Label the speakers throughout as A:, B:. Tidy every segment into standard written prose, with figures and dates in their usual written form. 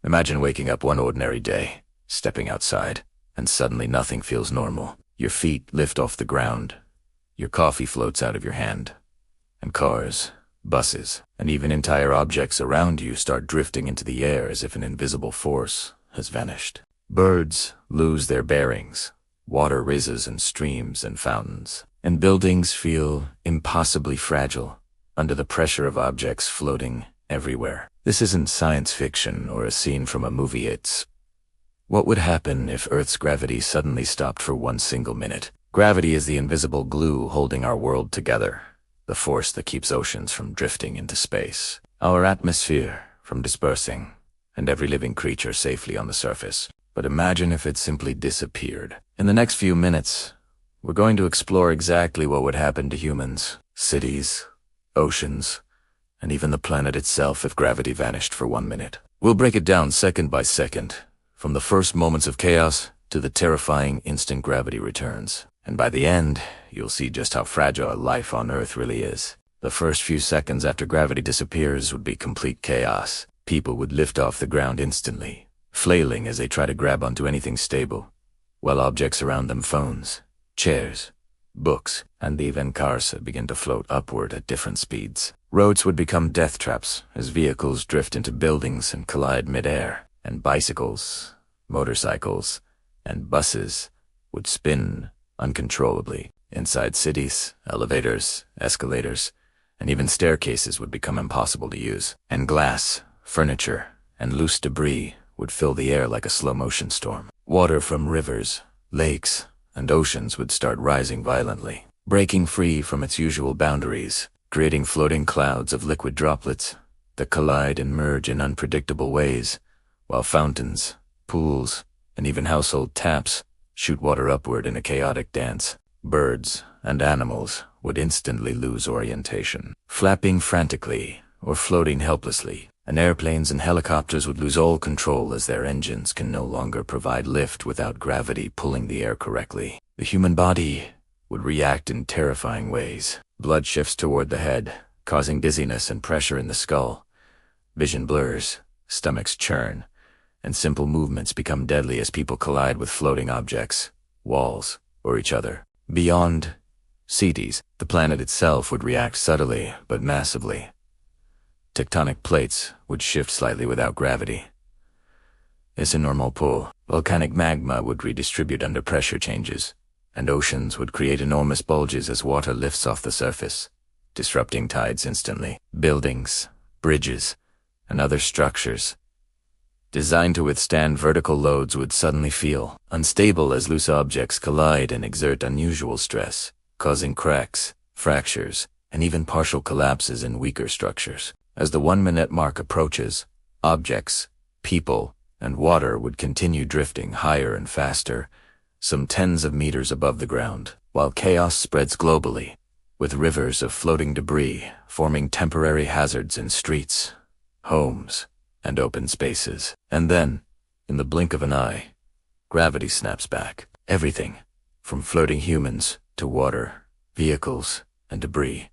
A: Imagine waking up one ordinary day, stepping outside, and suddenly nothing feels normal. Your feet lift off the ground, your coffee floats out of your hand, and cars, buses, and even entire objects around you start drifting into the air as if an invisible force has vanished. Birds lose their bearings, water rises in streams and fountains, and buildings feel impossibly fragile under the pressure of objects floating everywhere. This isn't science fiction or a scene from a movie, it's what would happen if Earth's gravity suddenly stopped for one single minute. Gravity is the invisible glue holding our world together, the force that keeps oceans from drifting into space, our atmosphere from dispersing, and every living creature safely on the surface. But imagine if it simply disappeared. In the next few minutes, we're going to explore exactly what would happen to humans, cities, oceans, and even the planet itself if gravity vanished for 1 minute. We'll break it down second by second, from the first moments of chaos to the terrifying instant gravity returns. And by the end, you'll see just how fragile life on Earth really is. The first few seconds after gravity disappears would be complete chaos. People would lift off the ground instantly, flailing as they try to grab onto anything stable, while objects around them, phones, chairs, books, and even cars, begin to float upward at different speeds. Roads would become death traps as vehicles drift into buildings and collide mid-air, and bicycles, motorcycles, and buses would spin uncontrollably. Inside cities, elevators, escalators, and even staircases would become impossible to use, and glass, furniture, and loose debris would fill the air like a slow-motion storm. Water from rivers, lakes, and oceans would start rising violently, breaking free from its usual boundaries, creating floating clouds of liquid droplets that collide and merge in unpredictable ways, while fountains, pools, and even household taps shoot water upward in a chaotic dance. Birds and animals would instantly lose orientation, flapping frantically or floating helplessly, and airplanes and helicopters would lose all control as their engines can no longer provide lift without gravity pulling the air correctly. The human body would react in terrifying ways. Blood shifts toward the head, causing dizziness and pressure in the skull. Vision blurs, stomachs churn, and simple movements become deadly as people collide with floating objects, walls, or each other. Beyond cities, the planet itself would react subtly but massively. Tectonic plates would shift slightly without gravity. It's a normal pull. Volcanic magma would redistribute under pressure changes, and oceans would create enormous bulges as water lifts off the surface, disrupting tides instantly. Buildings, bridges, and other structures designed to withstand vertical loads would suddenly feel unstable as loose objects collide and exert unusual stress, causing cracks, fractures, and even partial collapses in weaker structures. As the 1 minute mark approaches, objects, people, and water would continue drifting higher and faster, some tens of meters above the ground, while chaos spreads globally, with rivers of floating debris forming temporary hazards in streets, homes, and open spaces. And then, in the blink of an eye, gravity snaps back. Everything, from floating humans to water, vehicles, and debris,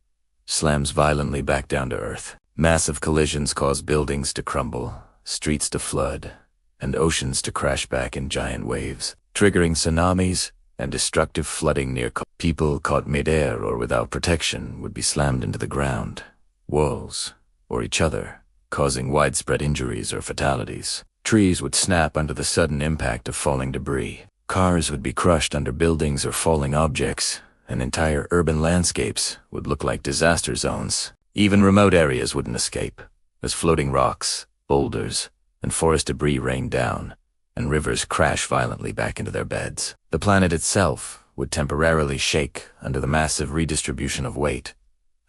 A: slams violently back down to Earth. Massive collisions cause buildings to crumble, streets to flood, and oceans to crash back in giant waves, triggering tsunamis and destructive flooding near people caught mid-air or without protection would be slammed into the ground, walls, or each other, causing widespread injuries or fatalities. Trees would snap under the sudden impact of falling debris. Cars would be crushed under buildings or falling objects, and entire urban landscapes would look like disaster zones. Even remote areas wouldn't escape, as floating rocks, boulders, and forest debris rained down, and rivers crash violently back into their beds. The planet itself would temporarily shake under the massive redistribution of weight,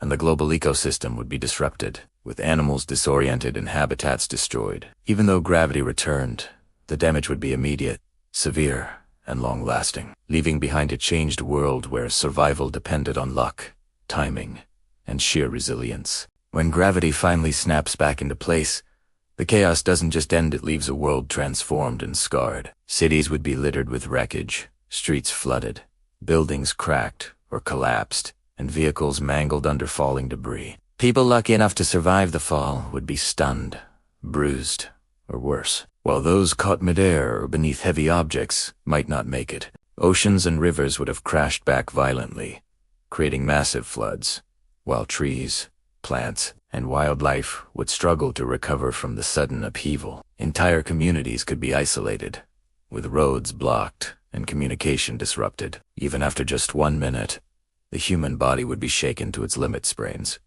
A: and the global ecosystem would be disrupted, with animals disoriented and habitats destroyed. Even though gravity returned, the damage would be immediate, severe, and long-lasting, leaving behind a changed world where survival depended on luck, timing, and sheer resilience. When gravity finally snaps back into place, the chaos doesn't just end, it leaves a world transformed and scarred. Cities would be littered with wreckage, streets flooded, buildings cracked or collapsed, and vehicles mangled under falling debris. People lucky enough to survive the fall would be stunned, bruised, or worse, while those caught midair or beneath heavy objects might not make it. Oceans and rivers would have crashed back violently, creating massive floods, while trees, plants, and wildlife would struggle to recover from the sudden upheaval. Entire communities could be isolated, with roads blocked and communication disrupted. Even after just 1 minute, the human body would be shaken to its limit. Sprains,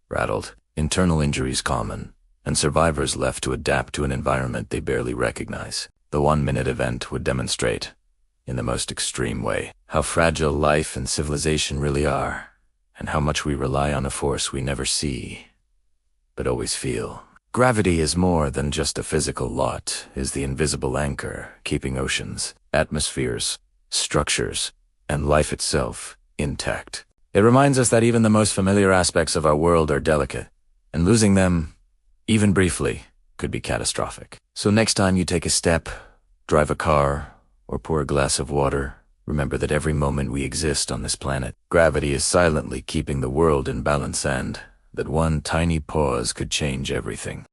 A: rattled, internal injuries common, and survivors left to adapt to an environment they barely recognize. The 1-minute event would demonstrate, in the most extreme way, how fragile life and civilization really are, and how much we rely on a force we never see, but always feel. Gravity is more than just a physical law. It is the invisible anchor keeping oceans, atmospheres, structures, and life itself intact. It reminds us that even the most familiar aspects of our world are delicate, and losing them, even briefly, could be catastrophic. So next time you take a step, drive a car, or pour a glass of water, remember that every moment we exist on this planet, gravity is silently keeping the world in balance, and that one tiny pause could change everything.